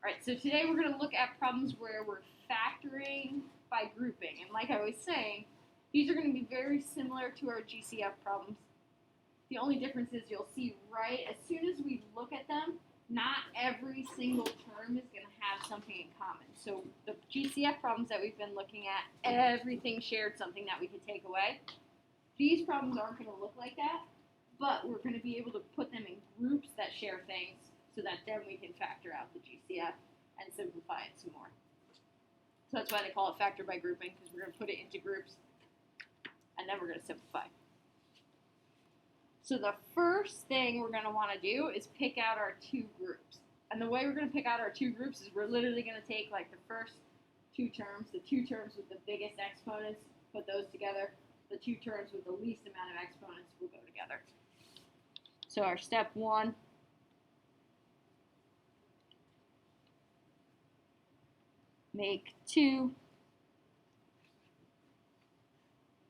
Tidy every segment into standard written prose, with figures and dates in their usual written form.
Alright, so today we're going to look at problems where we're factoring by grouping. And like I was saying, these are going to be very similar to our GCF problems. The only difference is you'll see right as soon as we look at them, not every single term is going to have something in common. So the GCF problems that we've been looking at, everything shared something that we could take away. These problems aren't going to look like that, but we're going to be able to put them in groups that share things so that then we can factor out the GCF and simplify it some more. So that's why they call it factor by grouping, because we're going to put it into groups and then we're going to simplify. So the first thing we're going to want to do is pick out our two groups. And the way we're going to pick out our two groups is we're literally going to take like the first two terms, the two terms with the biggest exponents, put those together. The two terms with the least amount of exponents will go together. So our step one, make two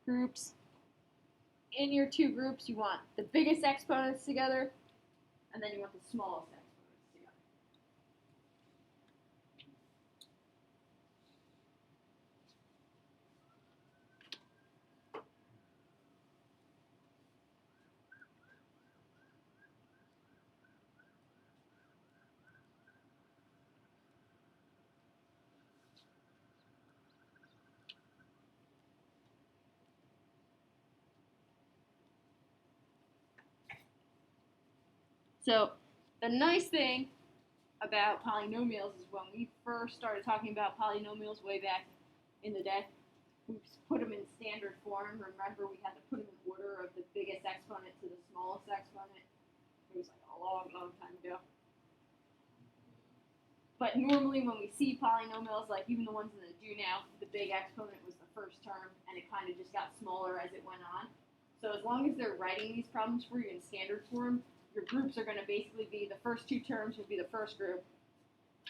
groups. In your two groups, you want the biggest exponents together, and then you want the smallest exponents together. So the nice thing about polynomials is when we first started talking about polynomials way back in the day, we put them in standard form. Remember, we had to put them in order of the biggest exponent to the smallest exponent. It was like a long, long time ago. But normally when we see polynomials, like even the ones that I do now, the big exponent was the first term, and it kind of just got smaller as it went on. So as long as they're writing these problems for you in standard form, your groups are going to basically be the first two terms would be the first group,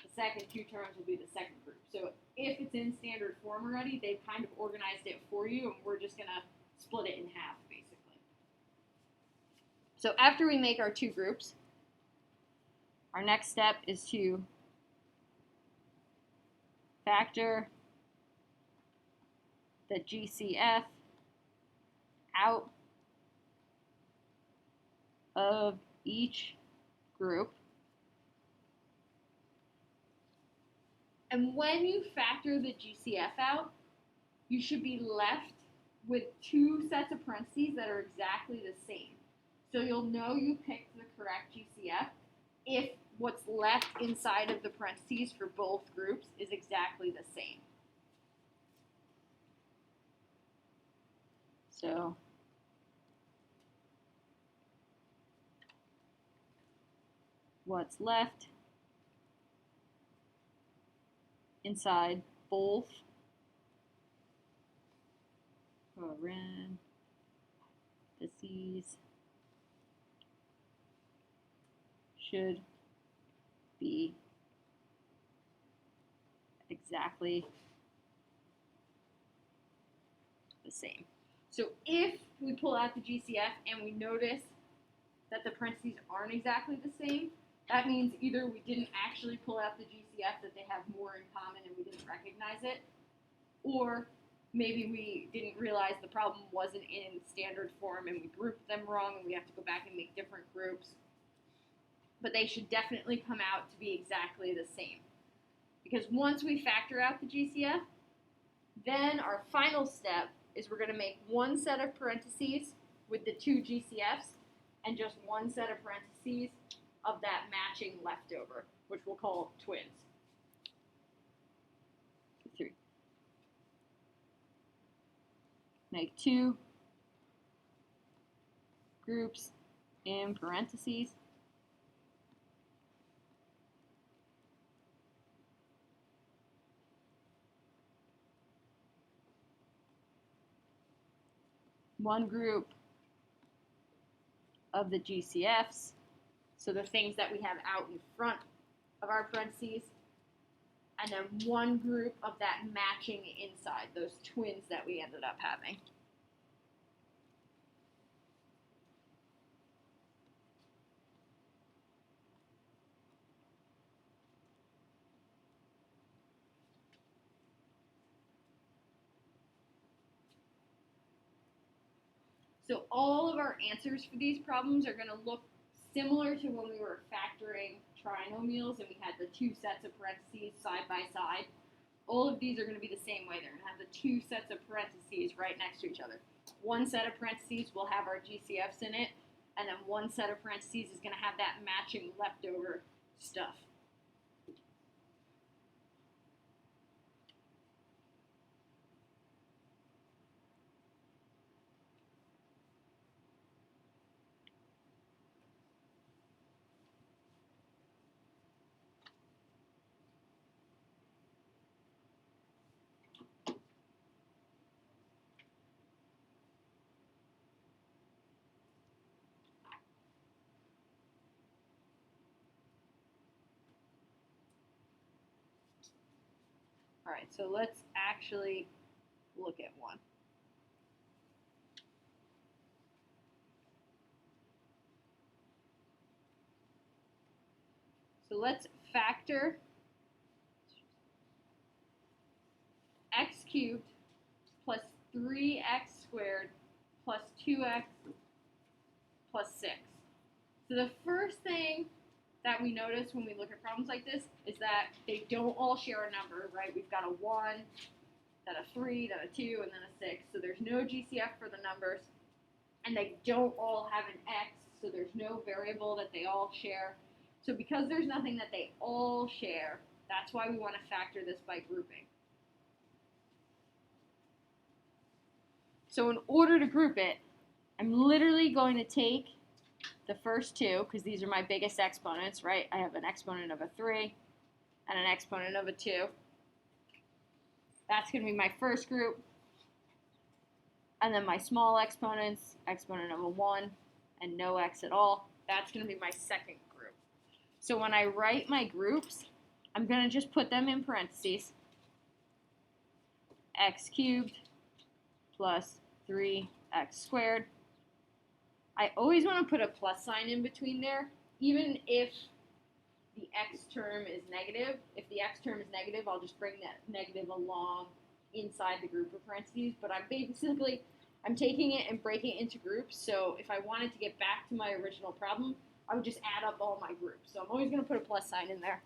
the second two terms will be the second group. So if it's in standard form already, they've kind of organized it for you, and we're just going to split it in half, basically. So after we make our two groups, our next step is to factor the GCF out of each group. And when you factor the GCF out, you should be left with two sets of parentheses that are exactly the same. So you'll know you picked the correct GCF if what's left inside of the parentheses for both groups is exactly the same. So what's left inside both parentheses should be exactly the same. So if we pull out the GCF and we notice that the parentheses aren't exactly the same, that means either we didn't actually pull out the GCF, that they have more in common and we didn't recognize it, or maybe we didn't realize the problem wasn't in standard form and we grouped them wrong and we have to go back and make different groups. But they should definitely come out to be exactly the same. Because once we factor out the GCF, then our final step is we're going to make one set of parentheses with the two GCFs and just one set of parentheses of that matching leftover, which we'll call twins. 3. Make two groups in parentheses. One group of the GCFs, so the things that we have out in front of our parentheses, and then one group of that matching inside, those twins that we ended up having. So all of our answers for these problems are going to look similar to when we were factoring trinomials and we had the two sets of parentheses side by side. All of these are going to be the same way. They're going to have the two sets of parentheses right next to each other. One set of parentheses will have our GCFs in it, and then one set of parentheses is going to have that matching leftover stuff. All right, so let's actually look at one. So let's factor x cubed plus 3x squared plus 2x plus 6. So the first thing that we notice when we look at problems like this is that they don't all share a number, right? We've got a 1, then a 3, then a 2, and then a 6. So there's no GCF for the numbers. And they don't all have an x, so there's no variable that they all share. So because there's nothing that they all share, that's why we want to factor this by grouping. So in order to group it, I'm literally going to take the first two, because these are my biggest exponents, right? I have an exponent of a 3 and an exponent of a 2. That's going to be my first group. And then my small exponents, exponent of a 1 and no x at all, that's going to be my second group. So when I write my groups, I'm going to just put them in parentheses. X cubed plus 3x squared. I always want to put a plus sign in between there, even if the x term is negative. If the x term is negative, I'll just bring that negative along inside the group of parentheses. But I'm taking it and breaking it into groups. So if I wanted to get back to my original problem, I would just add up all my groups. So I'm always going to put a plus sign in there.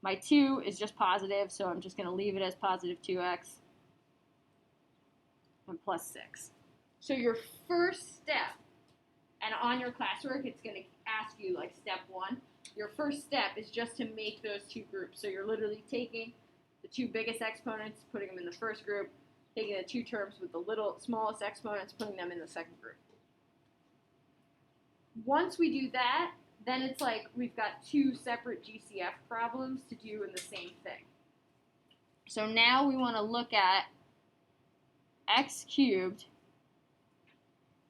My 2 is just positive, so I'm just going to leave it as positive 2x and plus 6. So your first step, and on your classwork, it's going to ask you like step 1. Your first step is just to make those two groups. So you're literally taking the two biggest exponents, putting them in the first group, taking the two terms with the smallest exponents, putting them in the second group. Once we do that, then it's like we've got two separate GCF problems to do in the same thing. So now we want to look at x cubed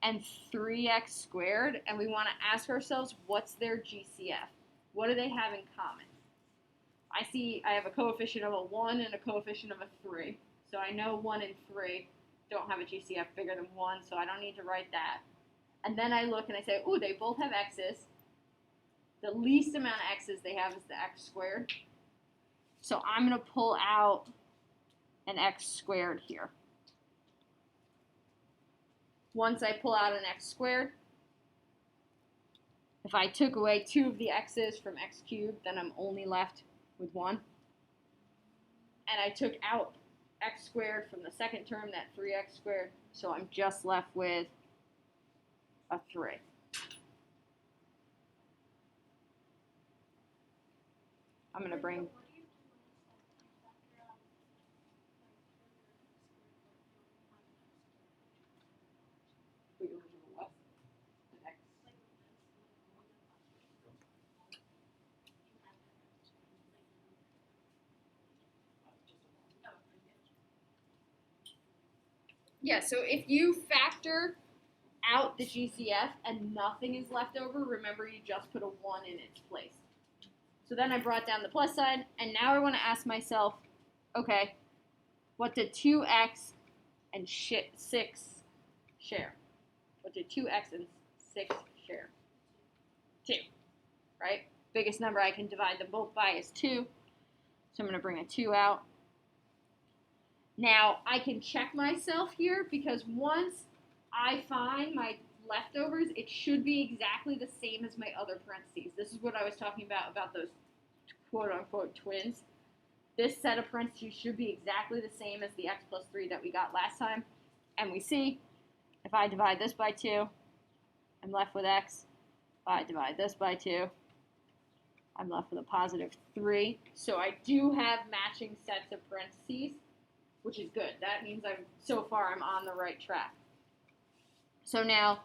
and 3x squared, and we want to ask ourselves, what's their GCF? What do they have in common? I see I have a coefficient of a 1 and a coefficient of a 3. So I know 1 and 3 don't have a GCF bigger than 1, so I don't need to write that. And then I look and I say, ooh, they both have x's. The least amount of x's they have is the x squared. So I'm going to pull out an x squared here. Once I pull out an x squared, if I took away 2 of the x's from x cubed, then I'm only left with 1. And I took out x squared from the second term, that 3x squared, so I'm just left with a 3. I'm going to bring... Yeah, so if you factor out the GCF and nothing is left over, remember you just put a 1 in its place. So then I brought down the plus sign, and now I want to ask myself, okay, what did 2x and 6 share? What did 2x and 6 share? 2, right? Biggest number I can divide them both by is 2. So I'm going to bring a 2 out. Now, I can check myself here because once I find my leftovers, it should be exactly the same as my other parentheses. This is what I was talking about those quote-unquote twins. This set of parentheses should be exactly the same as the x plus 3 that we got last time. And we see, if I divide this by 2, I'm left with x. If I divide this by 2, I'm left with a positive 3. So I do have matching sets of parentheses, which is good. That means so far I'm on the right track. So now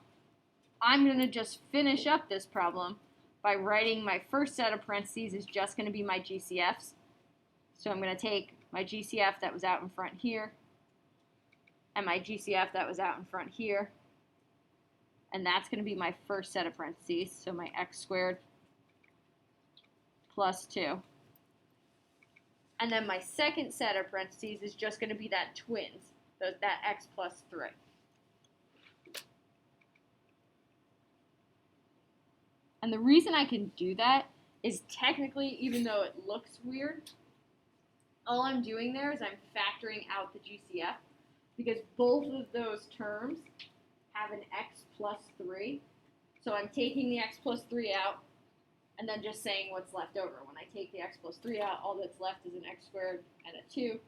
I'm going to just finish up this problem by writing my first set of parentheses is just going to be my GCFs. So I'm going to take my GCF that was out in front here and my GCF that was out in front here. And that's going to be my first set of parentheses. So my x squared plus 2. And then my second set of parentheses is just going to be that twins, that x plus 3. And the reason I can do that is technically, even though it looks weird, all I'm doing there is I'm factoring out the GCF because both of those terms have an x plus 3. So I'm taking the x plus 3 out and then just saying what's left over. When I take the x plus 3 out, all that's left is an x squared and a 2.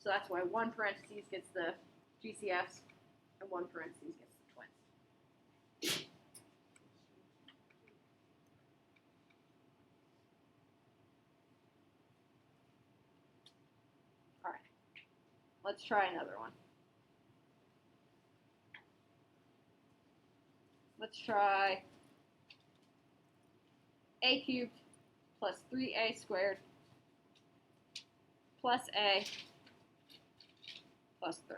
So that's why one parentheses gets the GCFs and one parentheses gets the twins. All right, let's try another one. Let's try a cubed plus 3a squared plus a plus 3.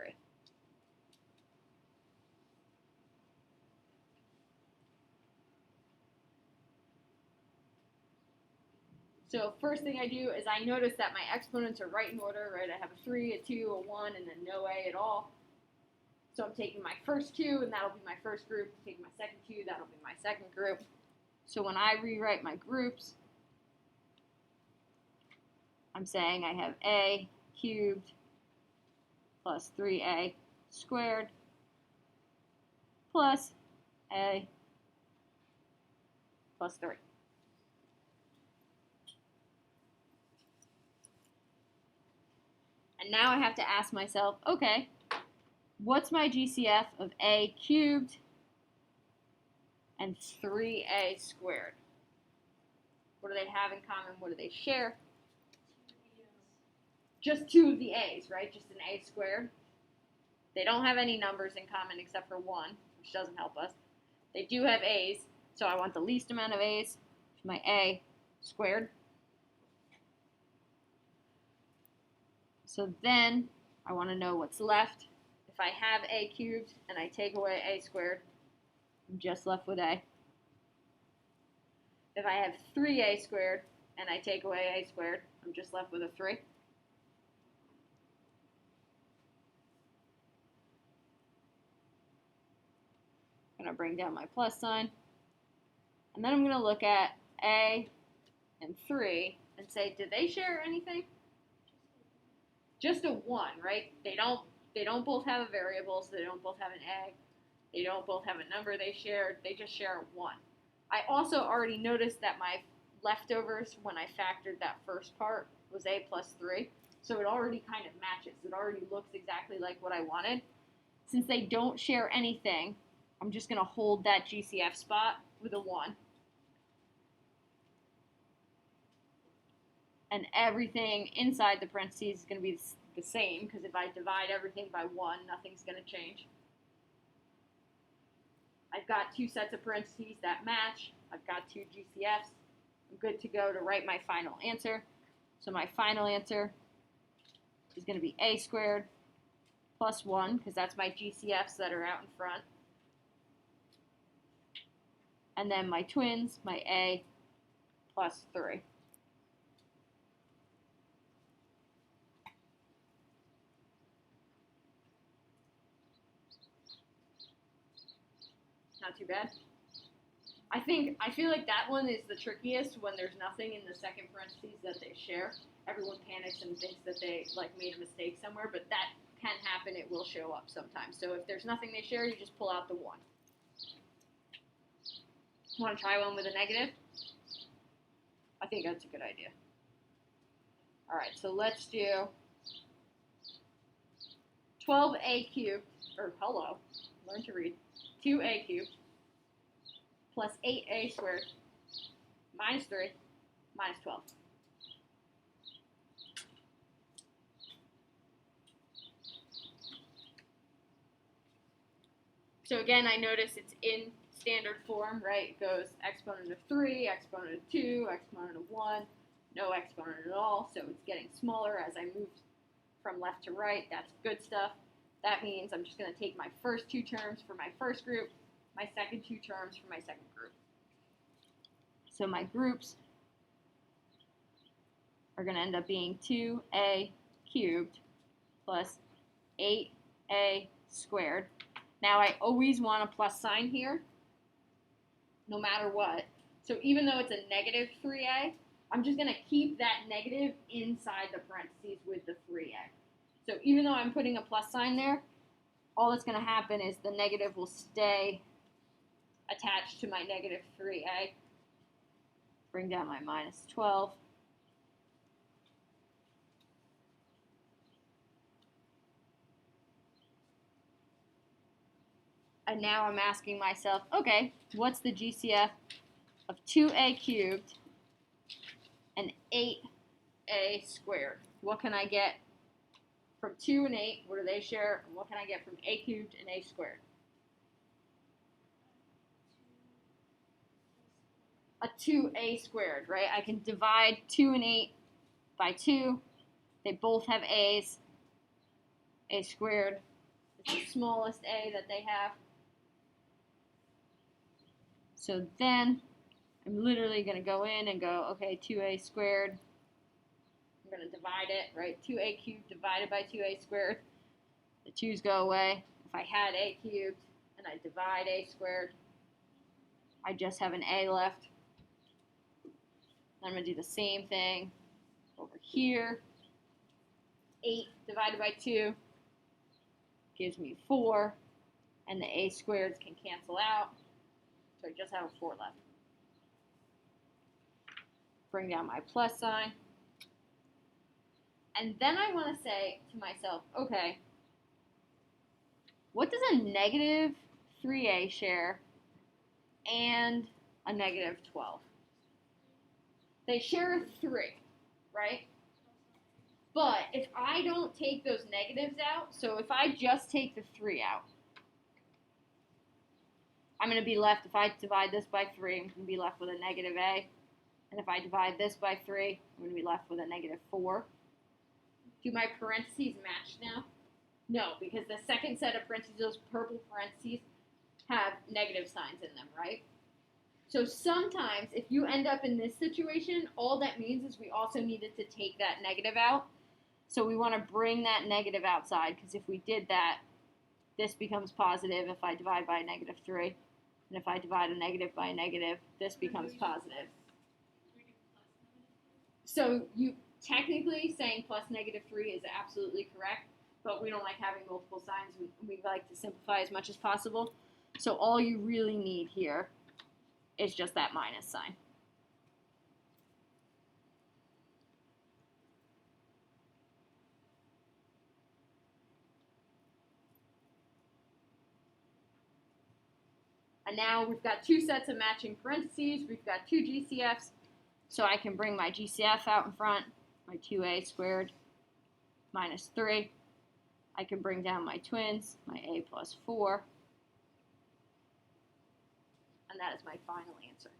So first thing I do is I notice that my exponents are right in order, right? I have a 3, a 2, a 1, and then no a at all. So I'm taking my first 2, and that'll be my first group. Taking my second 2, that'll be my second group. So when I rewrite my groups, I'm saying I have a cubed plus 3a squared plus a plus 3. And now I have to ask myself, okay, what's my GCF of a cubed and 3a squared? What do they have in common? What do they share? Just 2 of the a's, right? Just an a squared. They don't have any numbers in common except for 1, which doesn't help us. They do have a's, so I want the least amount of a's, my a squared. So then I want to know what's left. If I have a cubed and I take away a squared, I'm just left with a. If I have 3a squared and I take away a squared, I'm just left with a 3. I'm going to bring down my plus sign. And then I'm going to look at a and 3 and say, did they share anything? Just a 1, right? They don't both have a variable, so they don't both have an a. They don't both have a number they shared. They just share a 1. I also already noticed that my leftovers, when I factored that first part, was a plus 3. So it already kind of matches. It already looks exactly like what I wanted. Since they don't share anything, I'm just going to hold that GCF spot with a 1. And everything inside the parentheses is going to be the same, because if I divide everything by 1, nothing's going to change. I've got 2 sets of parentheses that match. I've got 2 GCFs. I'm good to go to write my final answer. So my final answer is going to be a squared plus 1, because that's my GCFs that are out in front. And then my twins, my a plus 3. Not too bad. I feel like that one is the trickiest when there's nothing in the second parentheses that they share. Everyone panics and thinks that they like made a mistake somewhere, but that can happen. It will show up sometimes. So if there's nothing they share, you just pull out the 1. Want to try one with a negative? I think that's a good idea. All right, so let's do 12a cubed, or hello, learn to read, 2a cubed plus 8a squared minus 3 minus 12. So again, I notice it's in standard form, right? It goes exponent of 3, exponent of 2, exponent of 1, no exponent at all, so it's getting smaller as I move from left to right. That's good stuff. That means I'm just going to take my first 2 terms for my first group, my second 2 terms for my second group. So my groups are going to end up being 2a cubed plus 8a squared. Now I always want a plus sign here, no matter what. So even though it's a negative 3a, I'm just going to keep that negative inside the parentheses with the 3a. So even though I'm putting a plus sign there, all that's going to happen is the negative will stay attached to my negative 3a. Bring down my minus 12. And now I'm asking myself, okay, what's the GCF of 2a cubed and 8a squared? What can I get from 2 and 8? What do they share? And what can I get from a cubed and a squared? A 2a squared, right? I can divide 2 and 8 by 2. They both have a's. A squared is the smallest a that they have. So then I'm literally going to go in and go, okay, 2a squared. I'm going to divide it, right? 2a cubed divided by 2a squared. The 2's go away. If I had a cubed and I divide a squared, I just have an a left. I'm going to do the same thing over here. 8 divided by 2 gives me 4, and the a squareds can cancel out. So I just have a 4 left. Bring down my plus sign. And then I want to say to myself, okay, what does a negative 3a share and a negative 12? They share a 3, right? But if I don't take those negatives out, so if I just take the 3 out, I'm going to be left, if I divide this by 3, I'm going to be left with a negative a. And if I divide this by 3, I'm going to be left with a negative 4. Do my parentheses match now? No, because the second set of parentheses, those purple parentheses, have negative signs in them, right? So sometimes, if you end up in this situation, all that means is we also needed to take that negative out. So we want to bring that negative outside, because if we did that, this becomes positive if I divide by a negative 3. And if I divide a negative by a negative, this becomes positive. So you technically saying plus negative 3 is absolutely correct, but we don't like having multiple signs. We like to simplify as much as possible. So all you really need here is just that minus sign. And now we've got 2 sets of matching parentheses. We've got 2 GCFs. So I can bring my GCF out in front, my 2a squared minus 3. I can bring down my twins, my a plus 4. And that is my final answer.